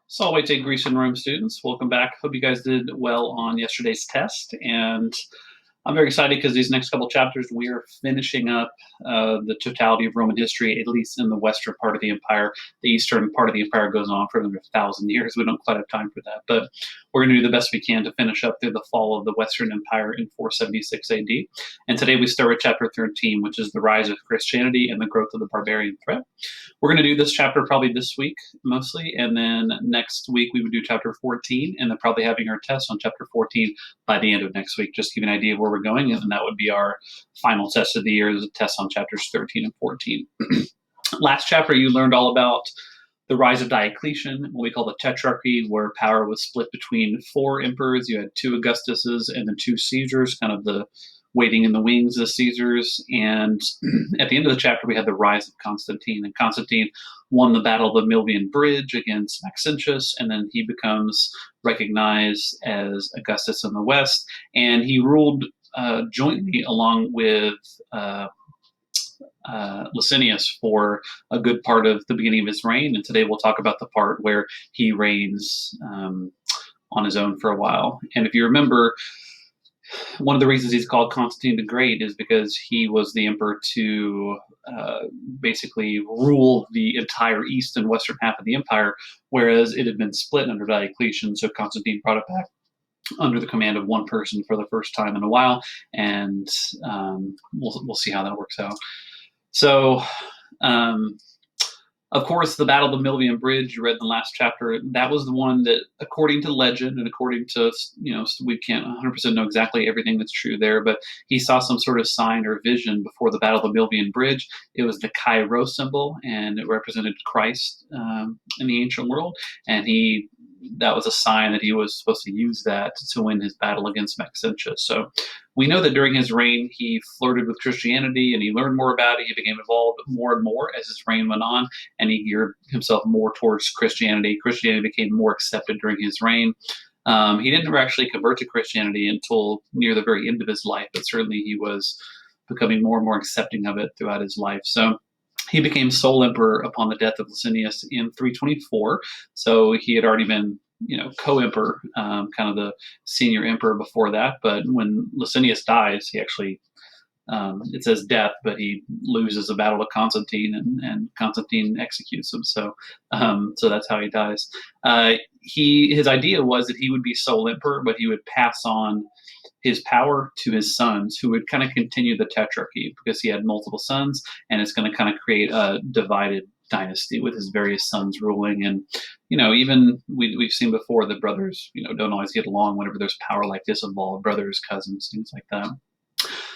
Salve Greece and Rome students, welcome back. Hope you guys did well on yesterday's test, and I'm very excited because these next couple chapters we are finishing up the totality of Roman history, at least in the western part of the empire. The eastern part of the empire goes on for another 1,000 years. We don't quite have time for that, but we're going to do the best we can to finish up through the fall of the Western Empire in 476 AD. And today we start with chapter 13, which is the rise of Christianity and the growth of the barbarian threat. We're going to do this chapter probably this week mostly, and then next week we would do chapter 14, and then probably having our test on chapter 14 by the end of next week, just to give you an idea of where we're going, and that would be our final test of the year, is a test on chapters 13 and 14. Last chapter you learned all about the rise of Diocletian, what we call the Tetrarchy, where power was split between four emperors. You had two Augustuses and then two Caesars, kind of the waiting in the wings of Caesars. And at the end of the chapter, we had the rise of Constantine. And Constantine won the Battle of the Milvian Bridge against Maxentius, and then he becomes recognized as Augustus in the West. And he ruled jointly along with Licinius for a good part of the beginning of his reign. And today we'll talk about the part where he reigns on his own for a while. And if you remember, one of the reasons he's called Constantine the Great is because he was the emperor to basically rule the entire east and western half of the empire, whereas it had been split under Diocletian. So Constantine brought it back under the command of one person for the first time in a while, and we'll see how that works out. So, of course, the Battle of the Milvian Bridge, you read in the last chapter, that was the one that, according to legend and according to, we can't 100% know exactly everything that's true there, but he saw some sort of sign or vision before the Battle of the Milvian Bridge. It was the Chi Rho symbol, and it represented Christ in the ancient world, and that was a sign that he was supposed to use that to win his battle against Maxentius. So we know that during his reign, he flirted with Christianity and he learned more about it. He became involved more and more as his reign went on, and he geared himself more towards Christianity. Christianity became more accepted during his reign. He didn't ever actually convert to Christianity until near the very end of his life, but certainly he was becoming more and more accepting of it throughout his life. So he became sole emperor upon the death of Licinius in 324. So he had already been, co-emperor, kind of the senior emperor before that. But when Licinius dies, he actually, it says death, but he loses a battle to Constantine, and Constantine executes him. So that's how he dies. His idea was that he would be sole emperor, but he would pass on his power to his sons, who would kind of continue the Tetrarchy, because he had multiple sons, and it's going to kind of create a divided dynasty with his various sons ruling. And even we've seen before that brothers don't always get along whenever there's power like this involved, brothers, cousins, things like that.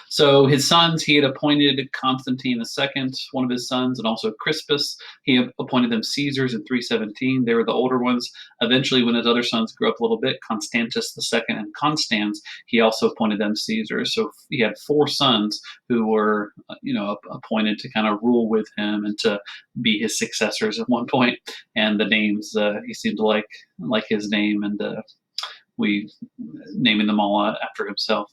So his sons, he had appointed Constantine II, one of his sons, and also Crispus. He appointed them Caesars in 317. They were the older ones. Eventually, when his other sons grew up a little bit, Constantius II and Constans, he also appointed them Caesars. So he had four sons who were, appointed to kind of rule with him and to be his successors at one point. And the names, he seemed to like his name, and we naming them all after himself.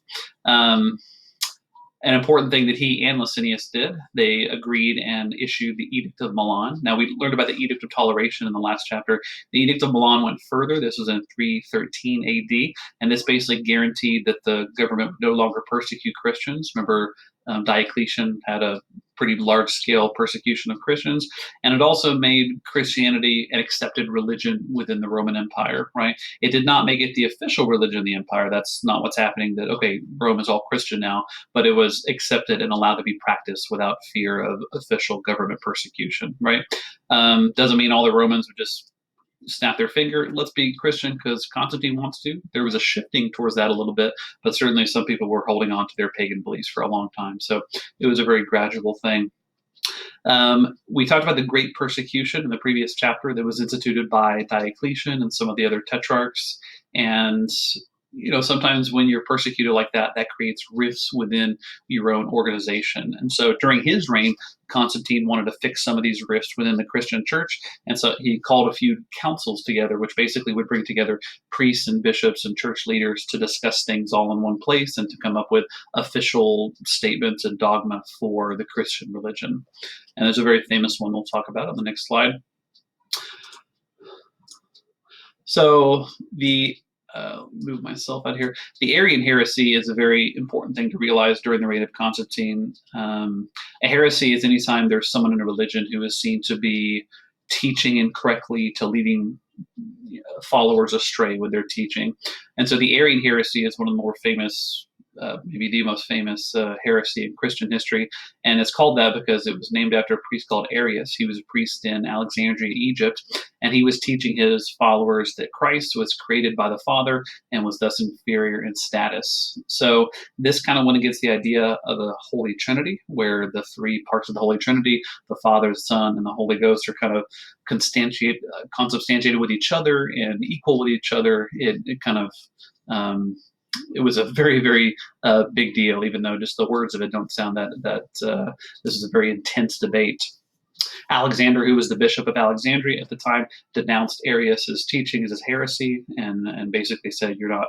An important thing that he and Licinius did, they agreed and issued the Edict of Milan. Now, we learned about the Edict of Toleration in the last chapter. The Edict of Milan went further. This was in 313 AD, and this basically guaranteed that the government would no longer persecute Christians. Remember, Diocletian had a pretty large-scale persecution of Christians, and it also made Christianity an accepted religion within the Roman Empire, right? It did not make it the official religion of the empire. That's not what's happening, that, okay, Rome is all Christian now, but it was accepted and allowed to be practiced without fear of official government persecution, right? Doesn't mean all the Romans would just snap their finger, let's be Christian because Constantine wants to. There was a shifting towards that a little bit, but certainly some people were holding on to their pagan beliefs for a long time. So it was a very gradual thing. We talked about the Great Persecution in the previous chapter that was instituted by Diocletian and some of the other tetrarchs. And sometimes when you're persecuted like that, that creates rifts within your own organization. And so during his reign, Constantine wanted to fix some of these rifts within the Christian church. And so he called a few councils together, which basically would bring together priests and bishops and church leaders to discuss things all in one place and to come up with official statements and dogma for the Christian religion. And there's a very famous one we'll talk about on the next slide. So the move myself out here. The Arian heresy is a very important thing to realize during the reign of Constantine. A heresy is any time there's someone in a religion who is seen to be teaching incorrectly, to leading followers astray with their teaching. And so the Arian heresy is one of the more famous, maybe the most famous heresy in Christian history. And it's called that because it was named after a priest called Arius. He was a priest in Alexandria, Egypt, and he was teaching his followers that Christ was created by the Father and was thus inferior in status. So this kind of went against the idea of the Holy Trinity, where the three parts of the Holy Trinity, the Father, the Son, and the Holy Ghost, are kind of consubstantiated with each other and equal with each other. It kind of it was a very, very big deal, even though just the words of it don't sound that this is a very intense debate. Alexander, who was the bishop of Alexandria at the time, denounced Arius's teachings as heresy and basically said, you're not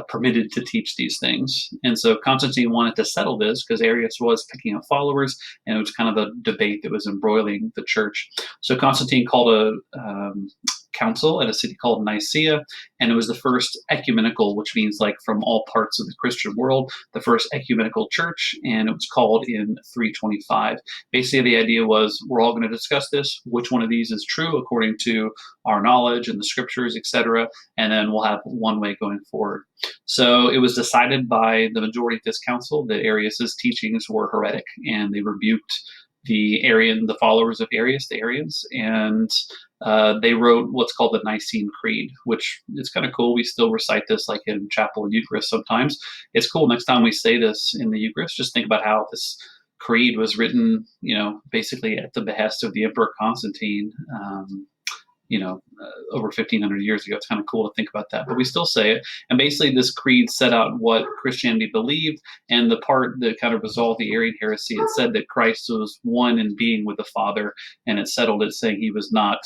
permitted to teach these things. And so Constantine wanted to settle this because Arius was picking up followers, and it was kind of a debate that was embroiling the church. So Constantine called a council at a city called Nicaea, and it was the first ecumenical, which means like from all parts of the Christian world, the first ecumenical church, and it was called in 325. Basically, the idea was we're all going to discuss this, which one of these is true according to our knowledge and the scriptures, etc., and then we'll have one way going forward. So it was decided by the majority of this council that Arius's teachings were heretic, and they rebuked the followers of Arius, the Arians, and they wrote what's called the Nicene Creed, which is kind of cool. We still recite this like in chapel and Eucharist sometimes. It's cool. Next time we say this in the Eucharist, just think about how this creed was written, basically at the behest of the Emperor Constantine, over 1,500 years ago. It's kind of cool to think about that, but we still say it. And basically, this creed set out what Christianity believed, and the part that kind of resolved the Arian heresy, it said that Christ was one in being with the Father, and it settled it, saying he was not,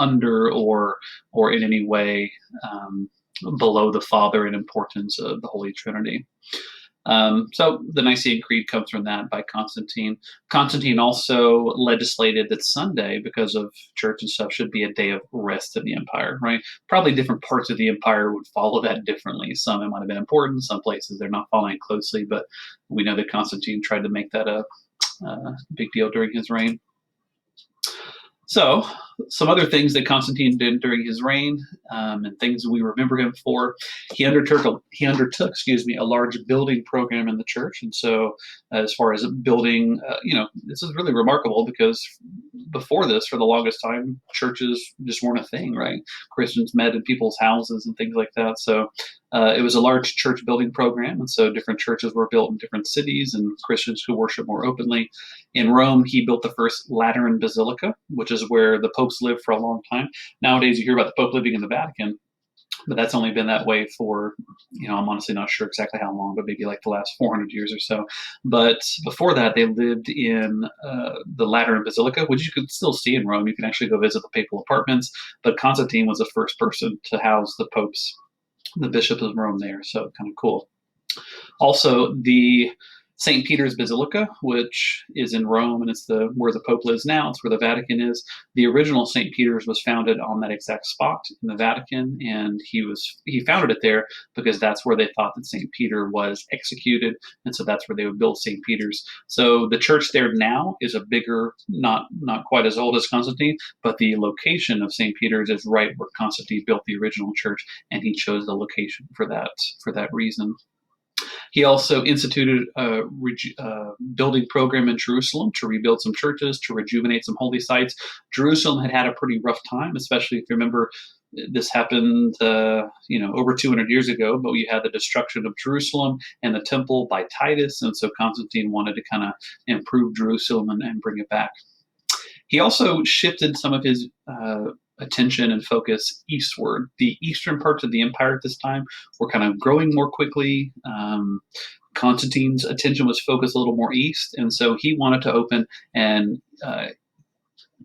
under or in any way below the Father in importance of the Holy Trinity. So the Nicene Creed comes from that by Constantine. Constantine also legislated that Sunday, because of church and stuff, should be a day of rest in the empire, right? Probably different parts of the empire would follow that differently. Some it might have been important, some places they're not following closely, but we know that Constantine tried to make that a big deal during his reign. So, some other things that Constantine did during his reign, and things we remember him for, he undertook, a large building program in the church. And so, as far as building, this is really remarkable because before this, for the longest time, churches just weren't a thing, right? Christians met in people's houses and things like that. So, it was a large church building program, and so different churches were built in different cities, and Christians who worship more openly. In Rome, he built the first Lateran Basilica, which is where the popes lived for a long time. Nowadays, you hear about the Pope living in the Vatican, but that's only been that way for, I'm honestly not sure exactly how long, but maybe like the last 400 years or so. But before that, they lived in the Lateran Basilica, which you could still see in Rome. You can actually go visit the papal apartments, but Constantine was the first person to house the popes, the bishops of Rome there, so kind of cool. Also, the St. Peter's Basilica, which is in Rome, and it's where the Pope lives now. It's where the Vatican is. The original St. Peter's was founded on that exact spot in the Vatican, and he founded it there because that's where they thought that St. Peter was executed, and so that's where they would build St. Peter's. So the church there now is a bigger, not quite as old as Constantine, but the location of St. Peter's is right where Constantine built the original church, and he chose the location for that reason. He also instituted a building program in Jerusalem to rebuild some churches, to rejuvenate some holy sites. Jerusalem had a pretty rough time, especially if you remember this happened, over 200 years ago, but we had the destruction of Jerusalem and the temple by Titus, and so Constantine wanted to kind of improve Jerusalem and bring it back. He also shifted some of his attention and focus eastward. The eastern parts of the empire at this time were kind of growing more quickly. Constantine's attention was focused a little more east, and so he wanted to open an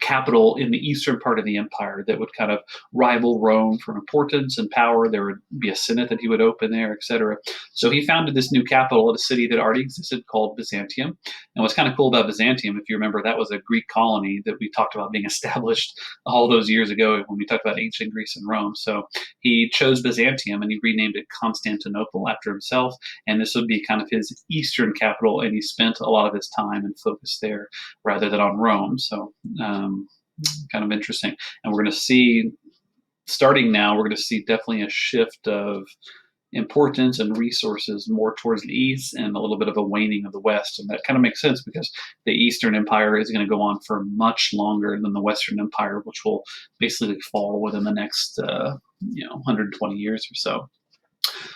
capital in the eastern part of the empire that would kind of rival Rome for importance and power. There would be a senate that he would open there, etc. So he founded this new capital at a city that already existed called Byzantium. And what's kind of cool about Byzantium, if you remember, that was a Greek colony that we talked about being established all those years ago when we talked about ancient Greece and Rome. So he chose Byzantium and he renamed it Constantinople after himself. And this would be kind of his eastern capital. And he spent a lot of his time and focus there rather than on Rome. So kind of interesting. And we're going to see, starting now, we're going to see definitely a shift of importance and resources more towards the east and a little bit of a waning of the west. And that kind of makes sense because the Eastern Empire is going to go on for much longer than the Western Empire, which will basically fall within the next 120 years or so.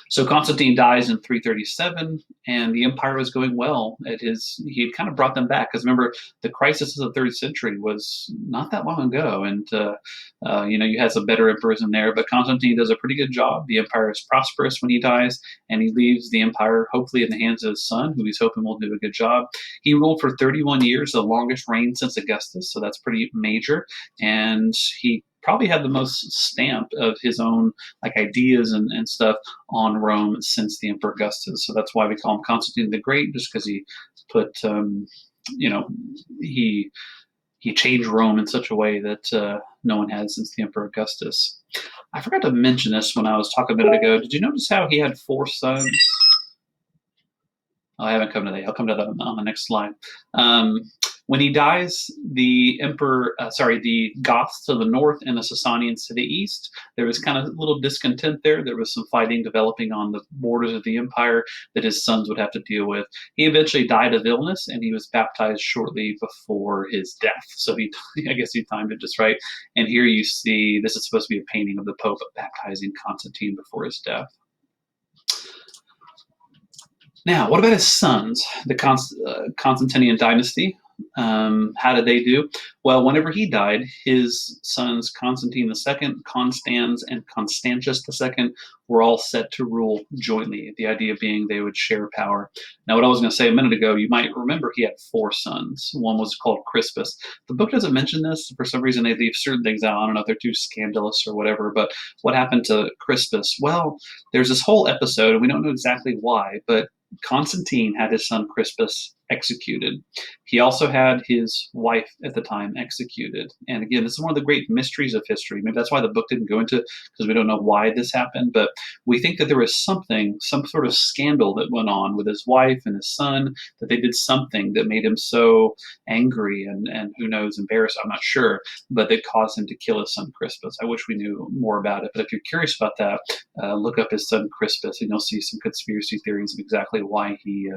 So Constantine dies in 337, and the empire was going well. He had kind of brought them back because remember the crisis of the third century was not that long ago, and you had some better emperors in there. But Constantine does a pretty good job. The empire is prosperous when he dies, and he leaves the empire hopefully in the hands of his son, who he's hoping will do a good job. He ruled for 31 years, the longest reign since Augustus, so that's pretty major. And he probably had the most stamp of his own ideas and stuff on Rome since the Emperor Augustus. So that's why we call him Constantine the Great, just because he put, he changed Rome in such a way that no one had since the Emperor Augustus. I forgot to mention this when I was talking a minute ago. Did you notice how he had 4 sons? Oh, I haven't come to that. I'll come to that on the next slide. When he dies, the Goths to the north and the Sasanians to the east. There was kind of a little discontent there. There was some fighting developing on the borders of the empire that his sons would have to deal with. He eventually died of illness, and he was baptized shortly before his death. So I guess he timed it just right. And here you see, this is supposed to be a painting of the Pope baptizing Constantine before his death. Now, what about his sons, the Constantinian dynasty? How did they do? Well, whenever he died, his sons Constantine II, Constans, and Constantius II were all set to rule jointly. The idea being they would share power. Now, what I was going to say a minute ago, you might remember he had 4 sons. One was called Crispus. The book doesn't mention this. For some reason, they leave certain things out. I don't know if they're too scandalous or whatever, but what happened to Crispus? Well, there's this whole episode, and we don't know exactly why, but Constantine had his son Crispus executed. He also had his wife at the time executed. And again, this is one of the great mysteries of history. Maybe that's why the book didn't go into it, because we don't know why this happened. But we think that there was some sort of scandal that went on with his wife and his son, that they did something that made him so angry and who knows, embarrassed. I'm not sure, but that caused him to kill his son Crispus. I wish we knew more about it. But if you're curious about that, look up his son Crispus, and you'll see some conspiracy theories of exactly why he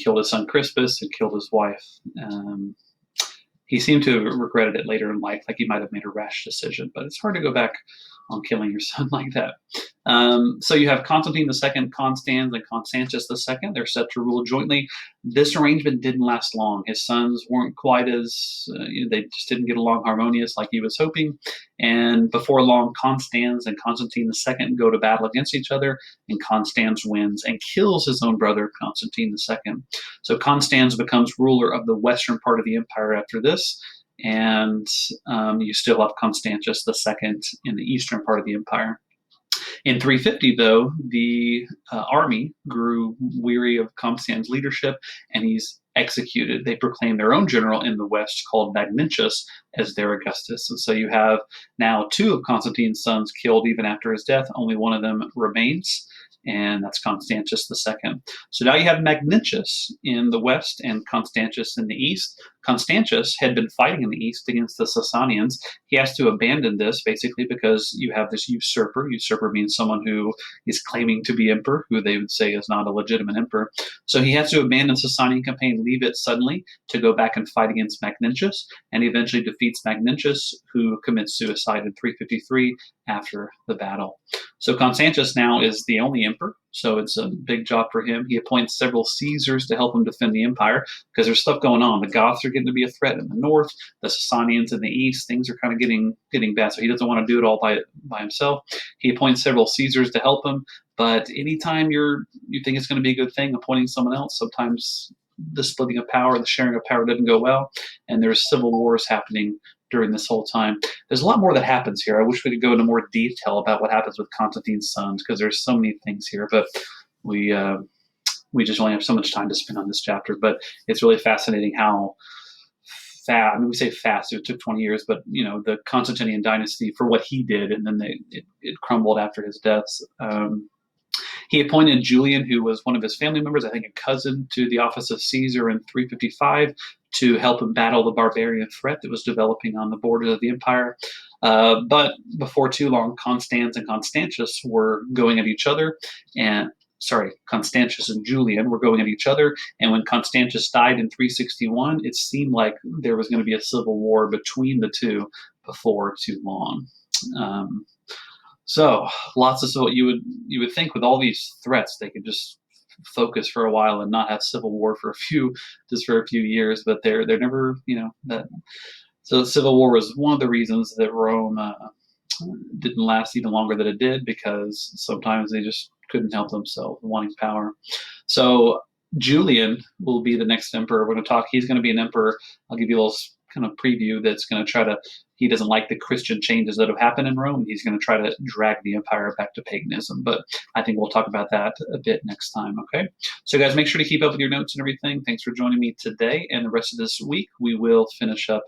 killed his son Crispus and killed his wife. He seemed to have regretted it later in life, like he might have made a rash decision, but it's hard to go back on killing your son like that. So you have Constantine II, Constans, and Constantius II. They're set to rule jointly. This arrangement didn't last long. His sons weren't quite as, they just didn't get along harmonious like he was hoping. And before long, Constans and Constantine II go to battle against each other, and Constans wins and kills his own brother, Constantine II. So Constans becomes ruler of the western part of the empire after this. And you still have Constantius II in the eastern part of the empire. In 350, though, the army grew weary of Constantine's leadership, and he's executed. They proclaim their own general in the west called Magnentius as their Augustus. And so you have now 2 of Constantine's sons killed even after his death. Only one of them remains, and that's Constantius II. So now you have Magnentius in the west and Constantius in the east. Constantius had been fighting in the east against the Sasanians. He has to abandon this basically because you have this usurper. Usurper means someone who is claiming to be emperor, who they would say is not a legitimate emperor. So he has to abandon the Sasanian campaign, leave it suddenly to go back and fight against Magnentius, and he eventually defeats Magnentius, who commits suicide in 353 after the battle. So Constantius now is the only emperor, so it's a big job for him. He appoints several Caesars to help him defend the empire because there's stuff going on. The Goths are getting to be a threat in the north, the Sasanians in the east. Things are kind of getting bad, so he doesn't want to do it all by himself. He appoints several Caesars to help him, but anytime you think it's going to be a good thing appointing someone else, sometimes the splitting of power, the sharing of power didn't go well, and there's civil wars happening during this whole time. There's a lot more that happens here. I wish we could go into more detail about what happens with Constantine's sons, because there's so many things here, but we we just only have so much time to spend on this chapter. But it's really fascinating how fast. I mean, we say fast. It took 20 years, but the Constantinian dynasty, for what he did, and then it crumbled after his death. He appointed Julian, who was one of his family members, I think a cousin, to the office of Caesar in 355 to help him battle the barbarian threat that was developing on the borders of the empire. But before too long, Constans and Constantius were going at each other, and Constantius and Julian were going at each other. And when Constantius died in 361, it seemed like there was going to be a civil war between the two before too long. So lots of so you would think with all these threats they could just focus for a while and not have civil war for a few years, but they're never that. So the civil war was one of the reasons that Rome didn't last even longer than it did, because sometimes they just couldn't help themselves wanting power. So Julian will be the next emperor. We're going to talk. He's going to be an emperor. I'll give you a little kind of preview. That's going to try to. He doesn't like the Christian changes that have happened in Rome. He's going to try to drag the empire back to paganism. But I think we'll talk about that a bit next time. Okay. So guys, make sure to keep up with your notes and everything. Thanks for joining me today. And the rest of this week, we will finish up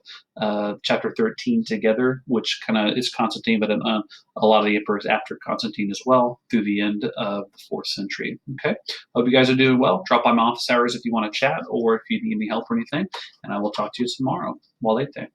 chapter 13 together, which kind of is Constantine, but a lot of the emperors after Constantine as well, through the end of the 4th century. Okay. Hope you guys are doing well. Drop by my office hours if you want to chat, or if you need any help or anything. And I will talk to you tomorrow. Walete.